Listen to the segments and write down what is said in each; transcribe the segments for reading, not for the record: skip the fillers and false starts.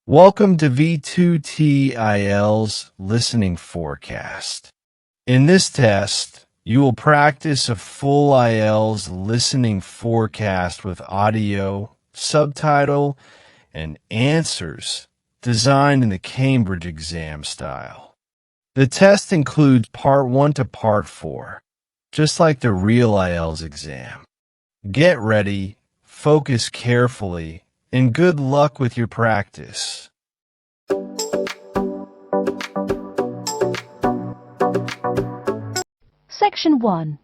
Welcome to V2T IELTS Listening Forecast. In this test, you will practice a full IELTS listening forecast with audio, subtitle, and answers designed in the Cambridge exam style. The test includes Part 1 to Part 4, just like the real IELTS exam. Get ready, focus carefully, and good luck with your practice. Section 1.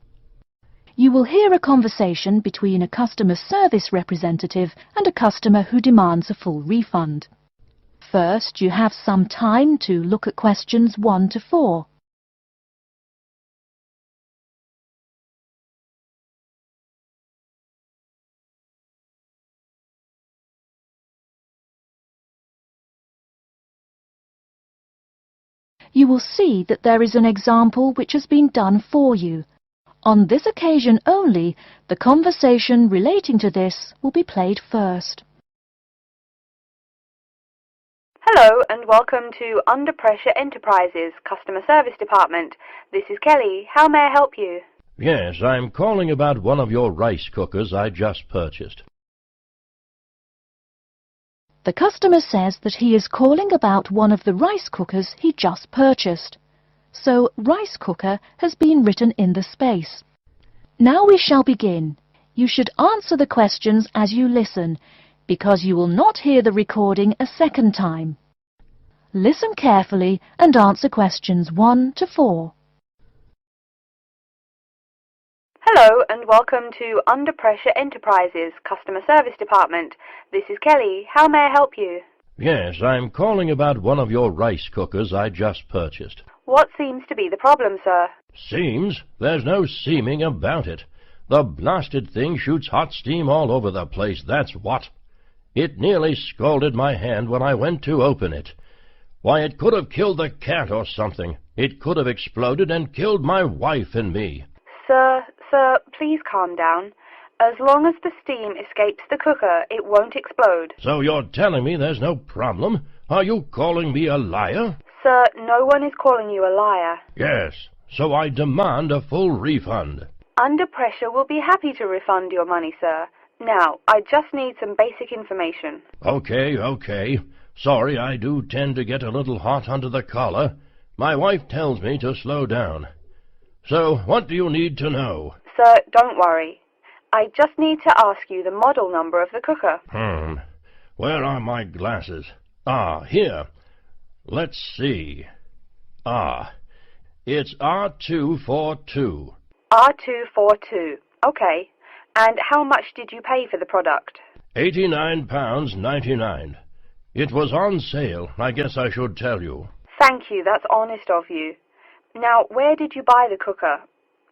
You will hear a conversation between a customer service representative and a customer who demands a full refund. First, you have some time to look at questions 1 to 4. You will see that there is an example which has been done for you. On this occasion only, the conversation relating to this will be played first. Hello and welcome to Under Pressure Enterprises Customer Service Department. This is Kelly. How may I help you? Yes, I'm calling about one of your rice cookers I just purchased. The customer says that he is calling about one of the rice cookers he just purchased. So, rice cooker has been written in the space. Now we shall begin. You should answer the questions as you listen, because you will not hear the recording a second time. Listen carefully and answer questions 1 to 4. Hello and welcome to Under Pressure Enterprises Customer Service Department. This is Kelly. How may I help you? Yes, I'm calling about one of your rice cookers I just purchased. What seems to be the problem, sir? Seems? There's no seeming about it. The blasted thing shoots hot steam all over the place, that's what. It nearly scalded my hand when I went to open it. Why, it could have killed the cat or something. It could have exploded and killed my wife and me. Sir, please calm down. As long as the steam escapes the cooker, it won't explode. So you're telling me there's no problem? Are you calling me a liar? Sir, no one is calling you a liar. Yes, so I demand a full refund. Under Pressure will be happy to refund your money, sir. Now, I just need some basic information. Okay. Sorry, I do tend to get a little hot under the collar. My wife tells me to slow down. So, what do you need to know? Sir, don't worry. I just need to ask you the model number of the cooker. Where are my glasses? Here. Let's see. It's R242. R242. Okay. And how much did you pay for the product? £89.99. It was on sale, I guess I should tell you. Thank you, that's honest of you. Now, where did you buy the cooker?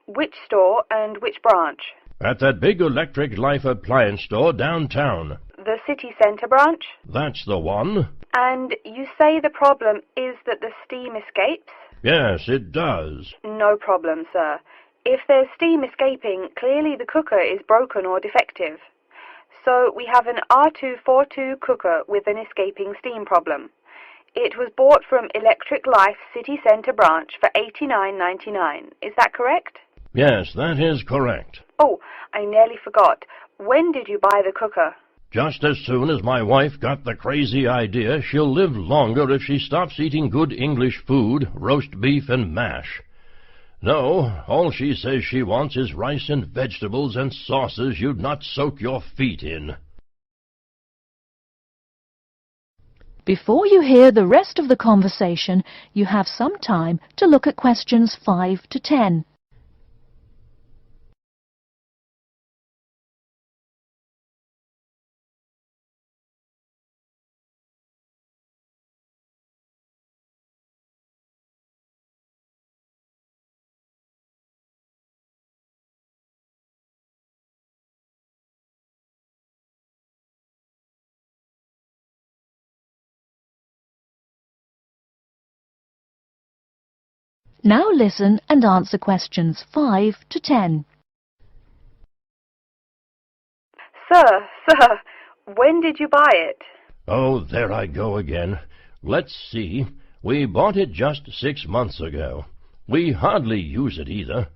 Which store and which branch? At that big Electric Life appliance store downtown. The city centre branch? That's the one. And you say the problem is that the steam escapes? Yes, it does. No problem, sir. If there's steam escaping, clearly the cooker is broken or defective. So we have an R242 cooker with an escaping steam problem. It was bought from Electric Life City Centre branch for $89.99. Is that correct? Yes, that is correct. Oh, I nearly forgot. When did you buy the cooker? Just as soon as my wife got the crazy idea she'll live longer if she stops eating good English food, roast beef and mash. No, all she says she wants is rice and vegetables and sauces you'd not soak your feet in. Before you hear the rest of the conversation, you have some time to look at questions 5 to 10. Now listen and answer questions 5 to 10. Sir, when did you buy it? Oh, there I go again. Let's see. We bought it just 6 months ago. We hardly use it either.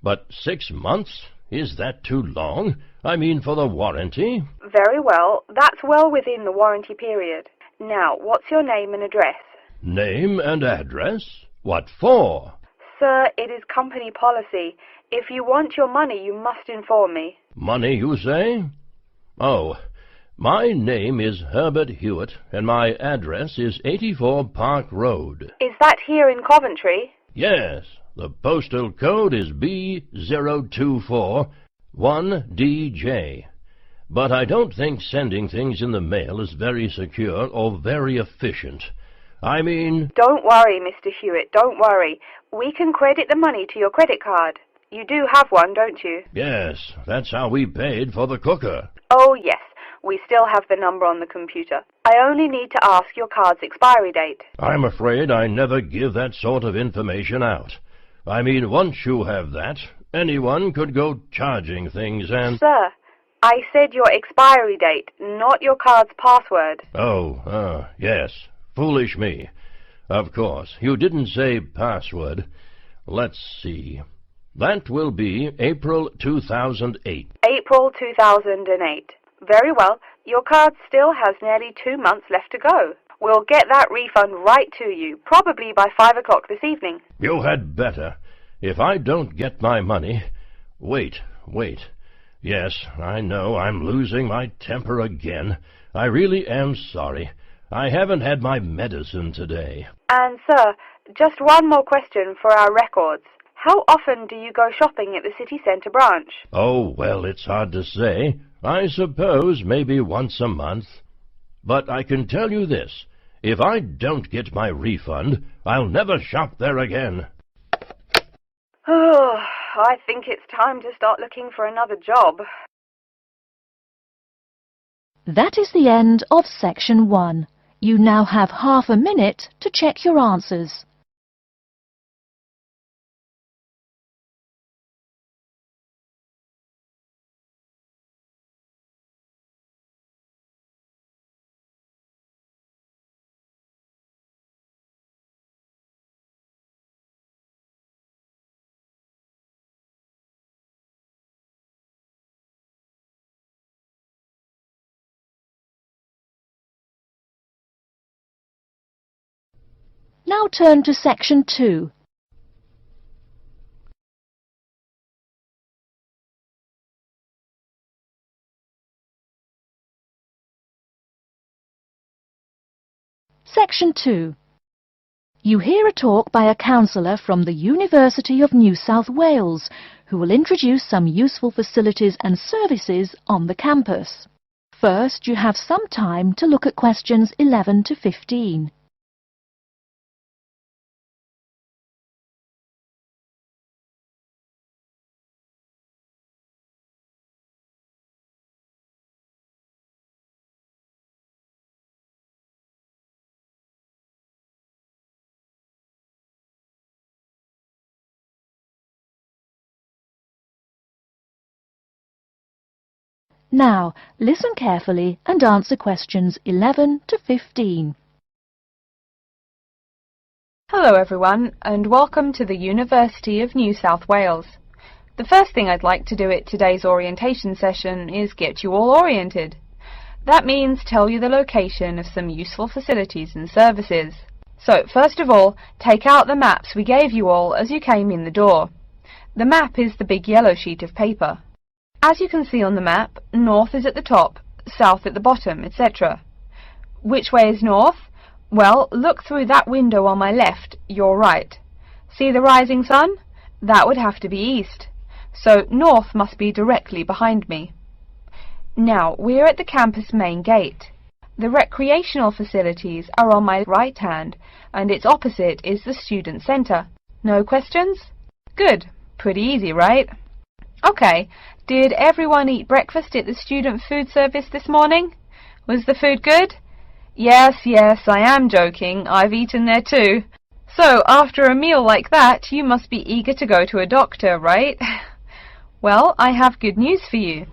But 6 months? Is that too long? I mean, for the warranty? Very well. That's well within the warranty period. Now, what's your name and address? Name and address? What for? Sir, it is company policy. If you want your money, you must inform me. Money, you say? Oh, my name is Herbert Hewitt, and my address is 84 Park Road. Is that here in Coventry? Yes, the postal code is B0241DJ. But I don't think sending things in the mail is very secure or very efficient. I mean... Don't worry, Mr. Hewitt, don't worry. We can credit the money to your credit card. You do have one, don't you? Yes, that's how we paid for the cooker. Oh, yes. We still have the number on the computer. I only need to ask your card's expiry date. I'm afraid I never give that sort of information out. I mean, once you have that, anyone could go charging things and... Sir, I said your expiry date, not your card's password. Oh, yes. Foolish me. Of course, you didn't say password. Let's see. That will be April 2008. April 2008. Very well. Your card still has nearly 2 months left to go. We'll get that refund right to you, probably by 5 o'clock this evening. You had better. If I don't get my money... Wait. Yes, I know I'm losing my temper again. I really am sorry. I haven't had my medicine today. And, sir, just one more question for our records. How often do you go shopping at the city centre branch? Oh, well, it's hard to say. I suppose maybe once a month. But I can tell you this. If I don't get my refund, I'll never shop there again. Oh, I think it's time to start looking for another job. That is the end of Section 1. You now have half a minute to check your answers. Now turn to Section 2. Section 2. You hear a talk by a counsellor from the University of New South Wales, who will introduce some useful facilities and services on the campus. First, you have some time to look at questions 11 to 15. Now, listen carefully and answer questions 11 to 15. Hello everyone, and welcome to the University of New South Wales. The first thing I'd like to do at today's orientation session is get you all oriented. That means tell you the location of some useful facilities and services. So, first of all, take out the maps we gave you all as you came in the door. The map is the big yellow sheet of paper. As you can see on the map, north is at the top, south at the bottom, etc. Which way is north? Well, look through that window on my left, your right. See the rising sun? That would have to be east. So north must be directly behind me. Now, we're at the campus main gate. The recreational facilities are on my right hand, and its opposite is the student centre. No questions? Good. Pretty easy, right? Okay, did everyone eat breakfast at the student food service this morning? Was the food good? Yes, I am joking. I've eaten there too. So, after a meal like that, you must be eager to go to a doctor, right? Well, I have good news for you.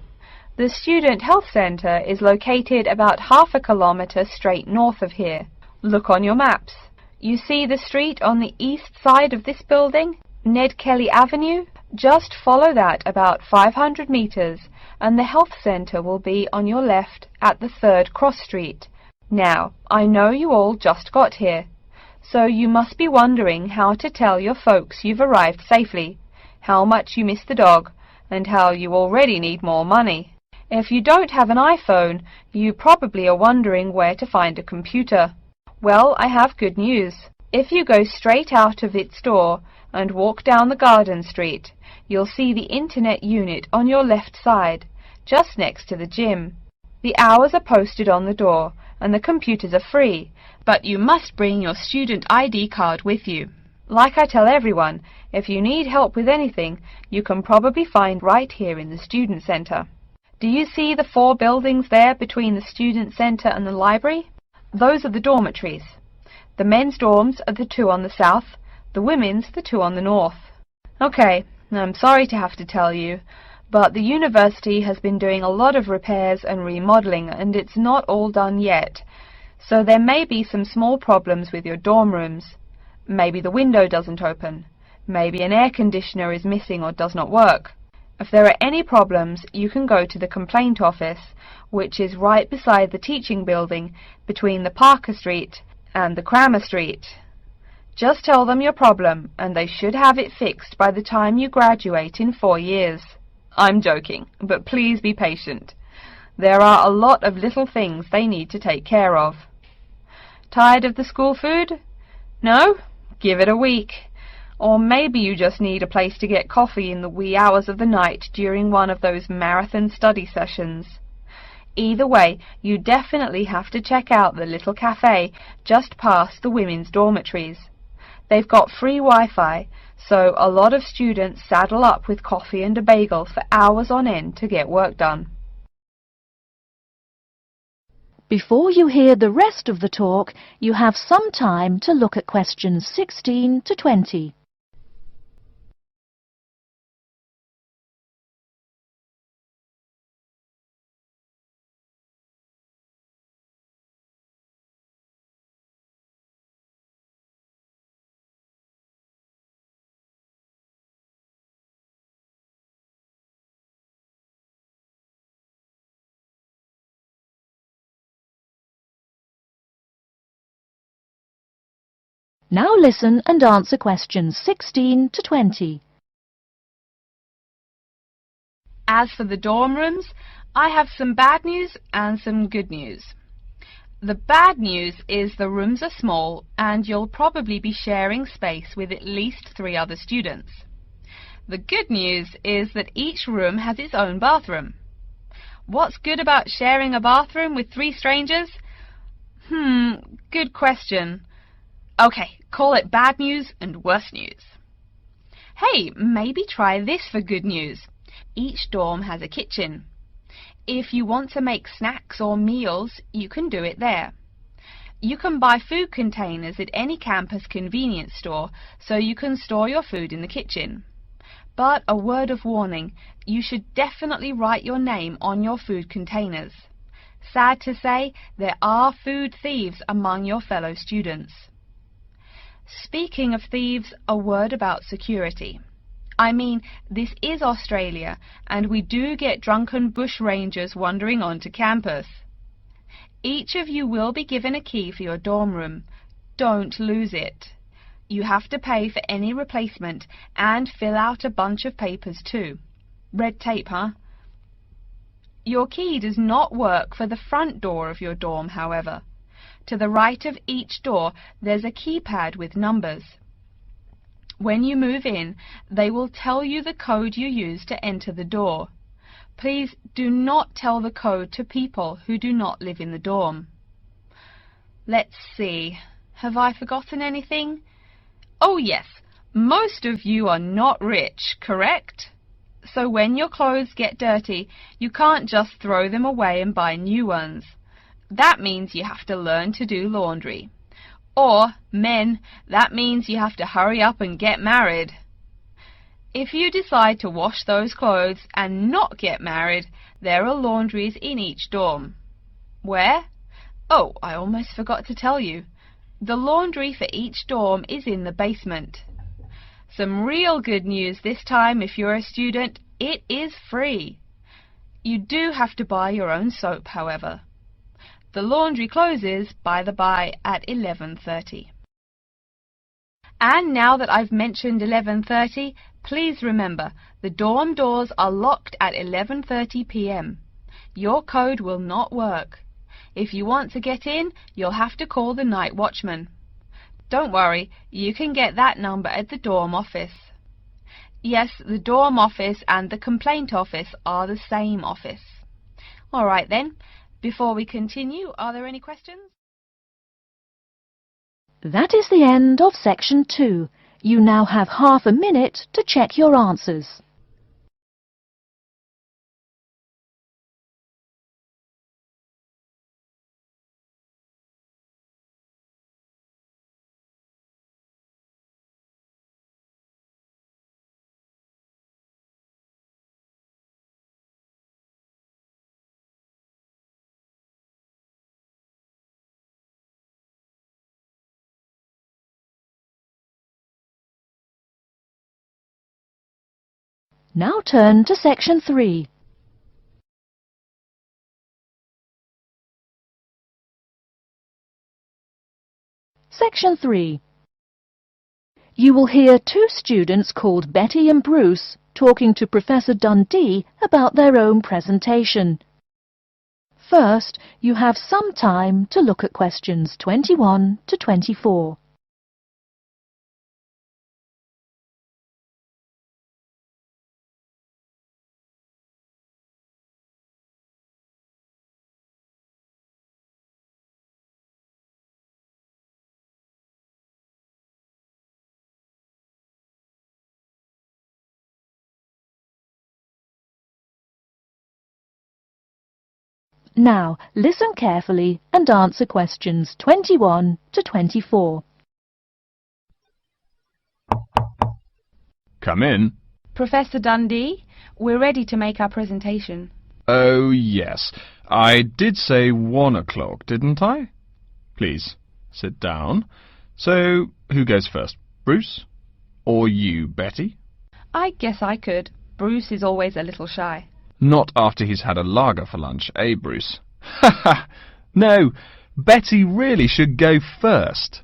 The Student Health Centre is located about half a kilometre straight north of here. Look on your maps. You see the street on the east side of this building, Ned Kelly Avenue? Just follow that about 500 metres and the health centre will be on your left at the third cross street. Now, I know you all just got here, so you must be wondering how to tell your folks you've arrived safely, how much you miss the dog, and how you already need more money. If you don't have an iPhone, you probably are wondering where to find a computer. Well, I have good news. If you go straight out of its door and walk down the garden street, you'll see the internet unit on your left side, just next to the gym. The hours are posted on the door and the computers are free, but you must bring your student ID card with you. Like I tell everyone, if you need help with anything, you can probably find right here in the Student Centre. Do you see the 4 buildings there between the Student Centre and the library? Those are the dormitories. The men's dorms are the 2 on the south, the women's the 2 on the north. Okay, I'm sorry to have to tell you, but the university has been doing a lot of repairs and remodelling and it's not all done yet, so there may be some small problems with your dorm rooms. Maybe the window doesn't open. Maybe an air conditioner is missing or does not work. If there are any problems, you can go to the complaint office, which is right beside the teaching building between the Parker Street and the Crammer Street. Just tell them your problem and they should have it fixed by the time you graduate in 4 years. I'm joking, but please be patient. There are a lot of little things they need to take care of. Tired of the school food? No? Give it a week. Or maybe you just need a place to get coffee in the wee hours of the night during one of those marathon study sessions. Either way, you definitely have to check out the little cafe just past the women's dormitories. They've got free Wi-Fi, so a lot of students saddle up with coffee and a bagel for hours on end to get work done. Before you hear the rest of the talk, you have some time to look at questions 16 to 20. Now listen and answer questions 16 to 20. As for the dorm rooms, I have some bad news and some good news. The bad news is the rooms are small and you'll probably be sharing space with at least 3 other students. The good news is that each room has its own bathroom. What's good about sharing a bathroom with 3 strangers? Good question. Okay, call it bad news and worse news. Hey, maybe try this for good news. Each dorm has a kitchen. If you want to make snacks or meals, you can do it there. You can buy food containers at any campus convenience store, so you can store your food in the kitchen. But a word of warning, you should definitely write your name on your food containers. Sad to say, there are food thieves among your fellow students. Speaking of thieves, a word about security. I mean, this is Australia, and we do get drunken bush rangers wandering onto campus. Each of you will be given a key for your dorm room. Don't lose it. You have to pay for any replacement and fill out a bunch of papers too. Red tape, huh? Your key does not work for the front door of your dorm, however. To the right of each door, there's a keypad with numbers. When you move in, they will tell you the code you use to enter the door. Please do not tell the code to people who do not live in the dorm. Let's see. Have I forgotten anything? Oh yes, most of you are not rich, correct? So when your clothes get dirty, you can't just throw them away and buy new ones. That means you have to learn to do laundry. Or, men, that means you have to hurry up and get married. If you decide to wash those clothes and not get married, There are laundries in each dorm. Where? Oh, I almost forgot to tell you. The laundry for each dorm is in the basement. Some real good news this time if you're a student. It is free. You do have to buy your own soap, however. The laundry closes, by the by, at 11:30. And now that I've mentioned 11:30, please remember, the dorm doors are locked at 11:30 p.m. Your code will not work. If you want to get in, you'll have to call the night watchman. Don't worry, you can get that number at the dorm office. Yes, the dorm office and the complaint office are the same office. All right then, before we continue, are there any questions? That is the end of section 2. You now have half a minute to check your answers. Now turn to section 3. Section 3. You will hear two students called Betty and Bruce talking to Professor Dundee about their own presentation. First, you have some time to look at questions 21 to 24. Now, listen carefully and answer questions 21 to 24. Come in. Professor Dundee, we're ready to make our presentation. Oh, yes. I did say 1 o'clock, didn't I? Please, sit down. So, who goes first? Bruce? Or you, Betty? I guess I could. Bruce is always a little shy. Not after he's had a lager for lunch, eh, Bruce? Ha ha! No, Betty really should go first.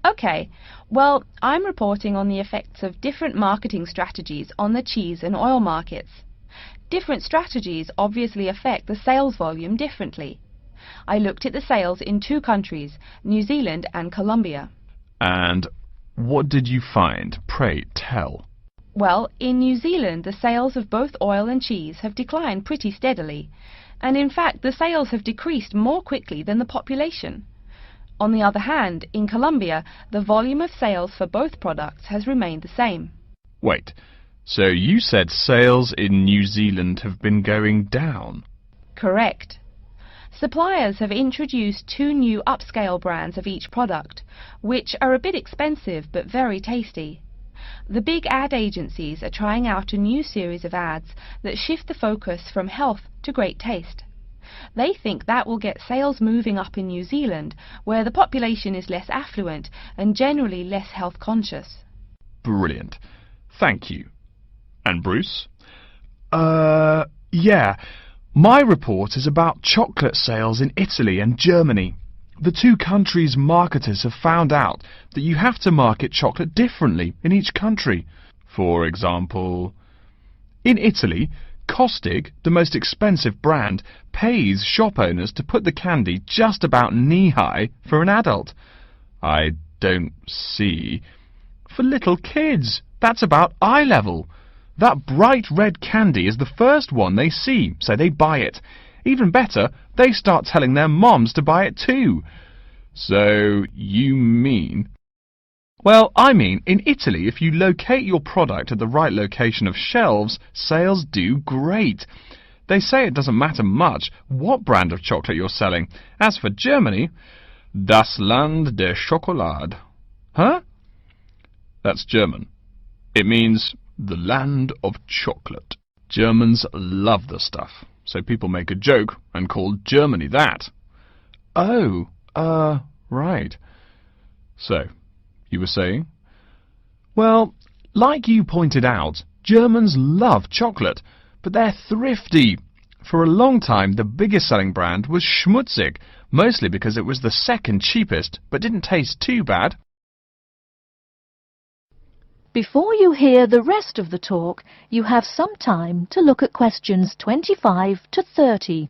Okay, well, I'm reporting on the effects of different marketing strategies on the cheese and oil markets. Different strategies obviously affect the sales volume differently. I looked at the sales in 2 countries, New Zealand and Colombia. And what did you find? Pray tell. Well, in New Zealand, the sales of both oil and cheese have declined pretty steadily, and in fact the sales have decreased more quickly than the population. On the other hand, in Colombia, the volume of sales for both products has remained the same. Wait, so you said sales in New Zealand have been going down? Correct. Suppliers have introduced 2 new upscale brands of each product, which are a bit expensive but very tasty. The big ad agencies are trying out a new series of ads that shift the focus from health to great taste. They think that will get sales moving up in New Zealand, where the population is less affluent and generally less health conscious. Brilliant. Thank you. And Bruce? Yeah. My report is about chocolate sales in Italy and Germany. The 2 countries' marketers have found out that you have to market chocolate differently in each country. For example, in Italy, Costig, the most expensive brand, pays shop owners to put the candy just about knee-high for an adult. I don't see. For little kids, that's about eye level. That bright red candy is the first one they see, so they buy it. Even better, they start telling their moms to buy it too. So, you mean... Well, I mean, in Italy, if you locate your product at the right location of shelves, sales do great. They say it doesn't matter much what brand of chocolate you're selling. As for Germany, das Land der Schokolade. Huh? That's German. It means the land of chocolate. Germans love the stuff. so people make a joke and call Germany that. Oh, right. So, you were saying? Well, like you pointed out, Germans love chocolate, but they're thrifty. For a long time, the biggest selling brand was Schmutzig, mostly because it was the second cheapest, but didn't taste too bad. Before you hear the rest of the talk, you have some time to look at questions 25 to 30.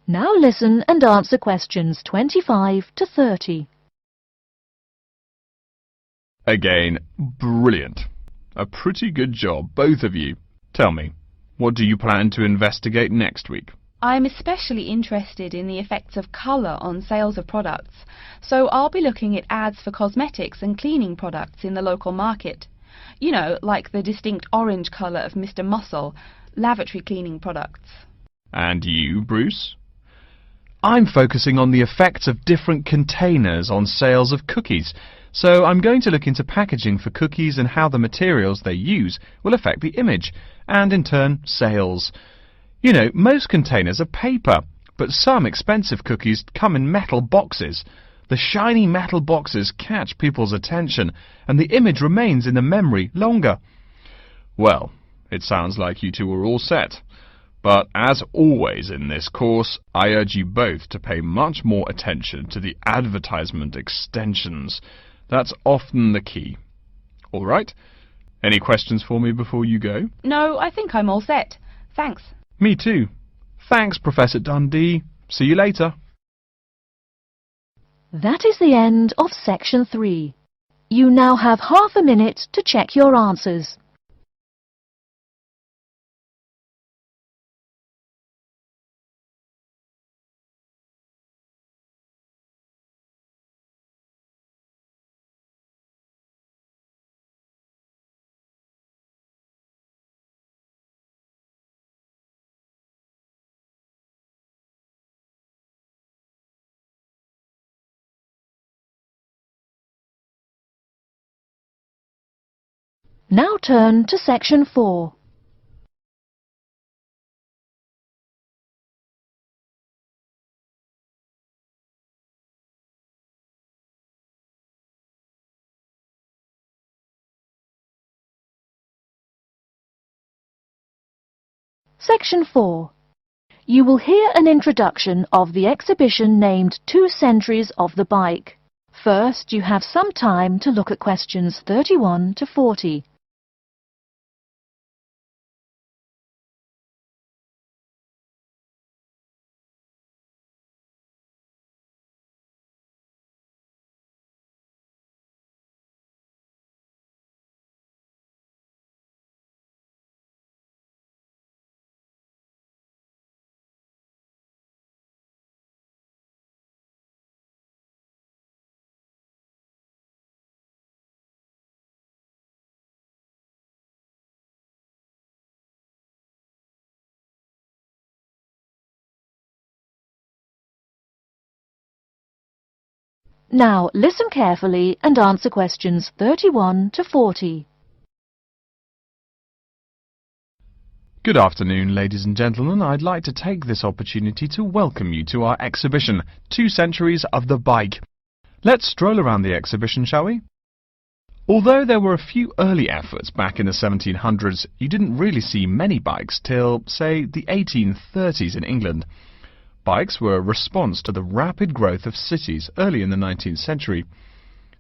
Now listen and answer questions 25 to 30. Again, brilliant. A pretty good job, both of you. Tell me, what do you plan to investigate next week? I'm especially interested in the effects of colour on sales of products, so I'll be looking at ads for cosmetics and cleaning products in the local market. You know, like the distinct orange colour of Mr. Muscle, lavatory cleaning products. And you, Bruce? I'm focusing on the effects of different containers on sales of cookies, so I'm going to look into packaging for cookies and how the materials they use will affect the image, and in turn, sales. You know, most containers are paper, but some expensive cookies come in metal boxes. The shiny metal boxes catch people's attention, and the image remains in the memory longer. Well, it sounds like you two are all set. But as always in this course, I urge you both to pay much more attention to the advertisement extensions. That's often the key. All right? Any questions for me before you go? No, I think I'm all set. Thanks. Me too. Thanks, Professor Dundee. See you later. That is the end of section 3. You now have half a minute to check your answers. Now turn to section 4. Section 4. You will hear an introduction of the exhibition named 2 Centuries of the Bike. First, you have some time to look at questions 31 to 40. Now listen carefully and answer questions 31 to 40. Good afternoon, ladies and gentlemen. I'd like to take this opportunity to welcome you to our exhibition, 2 Centuries of the Bike. Let's stroll around the exhibition, shall we? Although there were a few early efforts back in the 1700s, you didn't really see many bikes till, say, the 1830s in England. Bikes were a response to the rapid growth of cities early in the 19th century.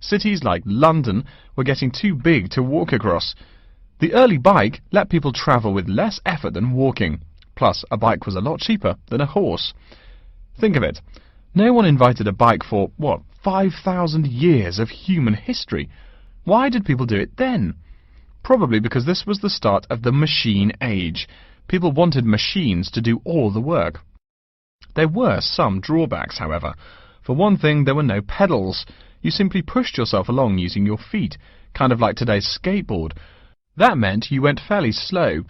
Cities like London were getting too big to walk across. The early bike let people travel with less effort than walking. Plus, a bike was a lot cheaper than a horse. Think of it. No one invented a bike for, 5,000 years of human history. Why did people do it then? Probably because this was the start of the machine age. People wanted machines to do all the work. There were some drawbacks, however. For one thing, there were no pedals. You simply pushed yourself along using your feet, kind of like today's skateboard. That meant you went fairly slow,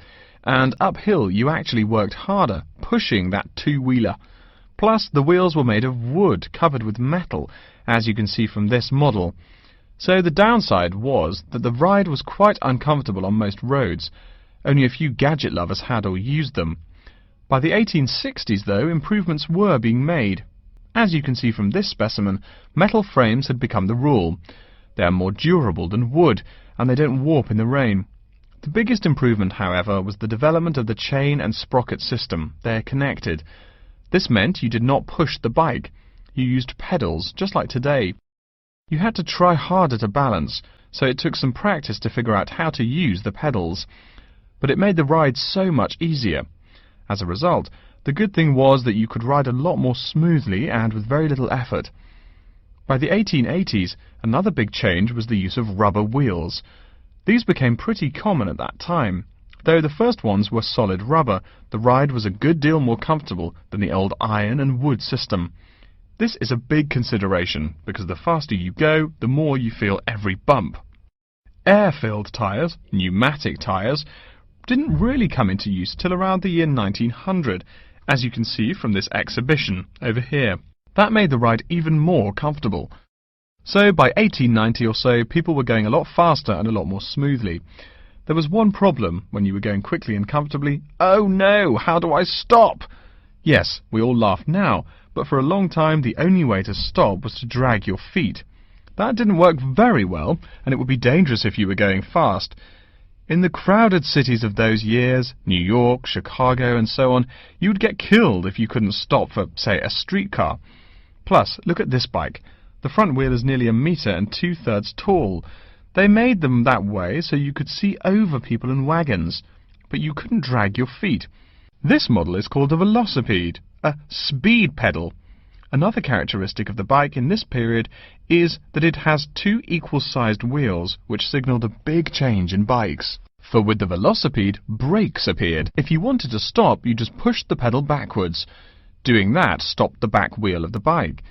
and uphill you actually worked harder, pushing that two-wheeler. Plus, the wheels were made of wood covered with metal, as you can see from this model. So the downside was that the ride was quite uncomfortable on most roads. Only a few gadget lovers had or used them. By the 1860s, though, improvements were being made. As you can see from this specimen, metal frames had become the rule. They are more durable than wood, and they don't warp in the rain. The biggest improvement, however, was the development of the chain and sprocket system. They are connected. This meant you did not push the bike. You used pedals, just like today. You had to try harder to balance, so it took some practice to figure out how to use the pedals. But it made the ride so much easier. As a result, the good thing was that you could ride a lot more smoothly and with very little effort. By the 1880s, another big change was the use of rubber wheels. These became pretty common at that time. Though the first ones were solid rubber, the ride was a good deal more comfortable than the old iron and wood system. This is a big consideration, because the faster you go, the more you feel every bump. Air-filled tyres, pneumatic tyres, didn't really come into use till around the year 1900, as you can see from this exhibition over here. That made the ride even more comfortable. So by 1890 or so, people were going a lot faster and a lot more smoothly. There was one problem when you were going quickly and comfortably. Oh no, how do I stop? Yes, we all laugh now, but for a long time the only way to stop was to drag your feet. That didn't work very well, and it would be dangerous if you were going fast. In the crowded cities of those years, New York, Chicago, and so on, you would get killed if you couldn't stop for, say, a streetcar. Plus, look at this bike. The front wheel is nearly 1 meter and 2/3 tall. They made them that way so you could see over people and wagons, but you couldn't drag your feet. This model is called a velocipede, a speed pedal. Another characteristic of the bike in this period is that it has 2 equal-sized wheels, which signalled a big change in bikes. For with the velocipede, brakes appeared. If you wanted to stop, you just pushed the pedal backwards. Doing that stopped the back wheel of the bike.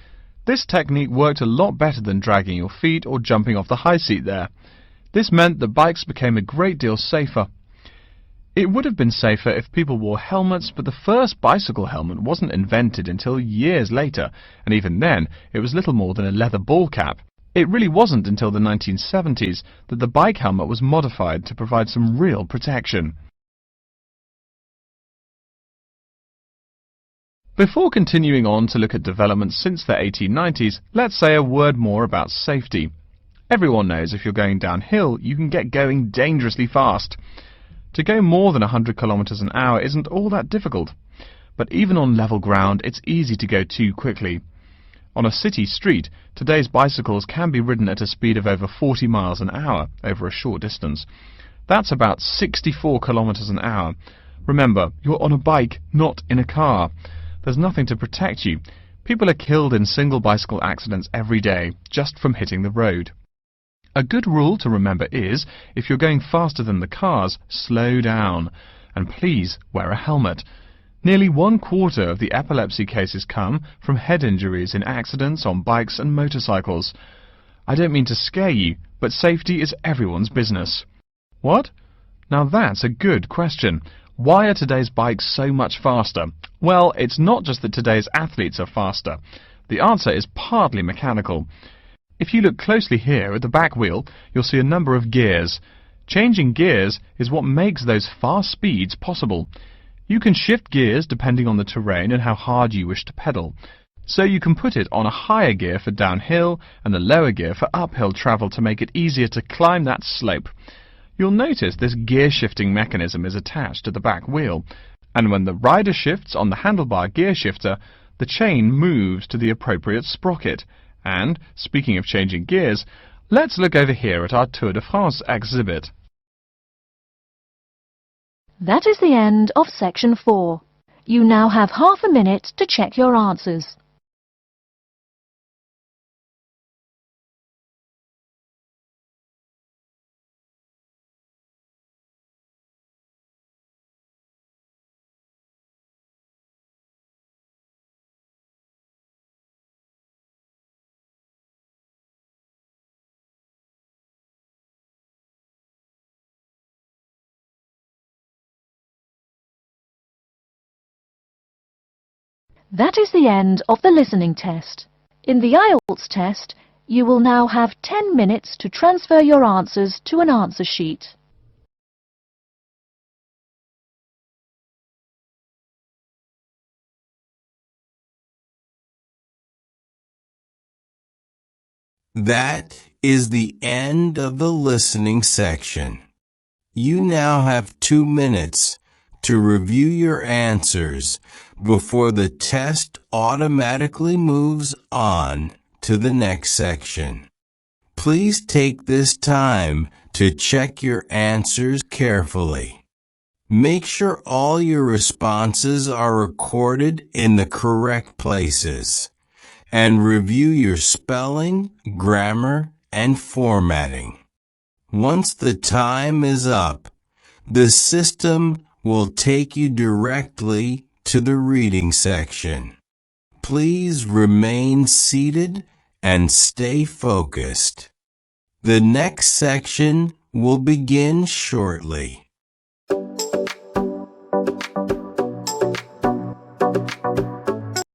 This technique worked a lot better than dragging your feet or jumping off the high seat there. This meant that bikes became a great deal safer. It would have been safer if people wore helmets, but the first bicycle helmet wasn't invented until years later, and even then it was little more than a leather ball cap. It really wasn't until the 1970s that the bike helmet was modified to provide some real protection. Before continuing on to look at developments since the 1890s, let's say a word more about safety. Everyone knows if you're going downhill, you can get going dangerously fast. To go more than 100 kilometers an hour isn't all that difficult. But even on level ground, it's easy to go too quickly. On a city street, today's bicycles can be ridden at a speed of over 40 miles an hour over a short distance. That's about 64 kilometers an hour. Remember, you're on a bike, not in a car. There's nothing to protect you. People are killed in single bicycle accidents every day, just from hitting the road. A good rule to remember is, if you're going faster than the cars, slow down. And please wear a helmet. Nearly 1/4 of the epilepsy cases come from head injuries in accidents on bikes and motorcycles. I don't mean to scare you, but safety is everyone's business. What? Now that's a good question. Why are today's bikes so much faster? Well, it's not just that today's athletes are faster. The answer is partly mechanical. If you look closely here at the back wheel, you'll see a number of gears. Changing gears is what makes those fast speeds possible. You can shift gears depending on the terrain and how hard you wish to pedal. So you can put it on a higher gear for downhill and a lower gear for uphill travel to make it easier to climb that slope. You'll notice this gear shifting mechanism is attached to the back wheel, and when the rider shifts on the handlebar gear shifter, the chain moves to the appropriate sprocket. And, speaking of changing gears, let's look over here at our Tour de France exhibit. That is the end of section 4. You now have half a minute to check your answers. That is the end of the listening test. In the IELTS test, you will now have 10 minutes to transfer your answers to an answer sheet. That is the end of the listening section. You now have 2 minutes to review your answers before the test automatically moves on to the next section. Please take this time to check your answers carefully. Make sure all your responses are recorded in the correct places, and review your spelling, grammar, and formatting. Once the time is up, the system will take you directly to the reading section. Please remain seated and stay focused. The next section will begin shortly.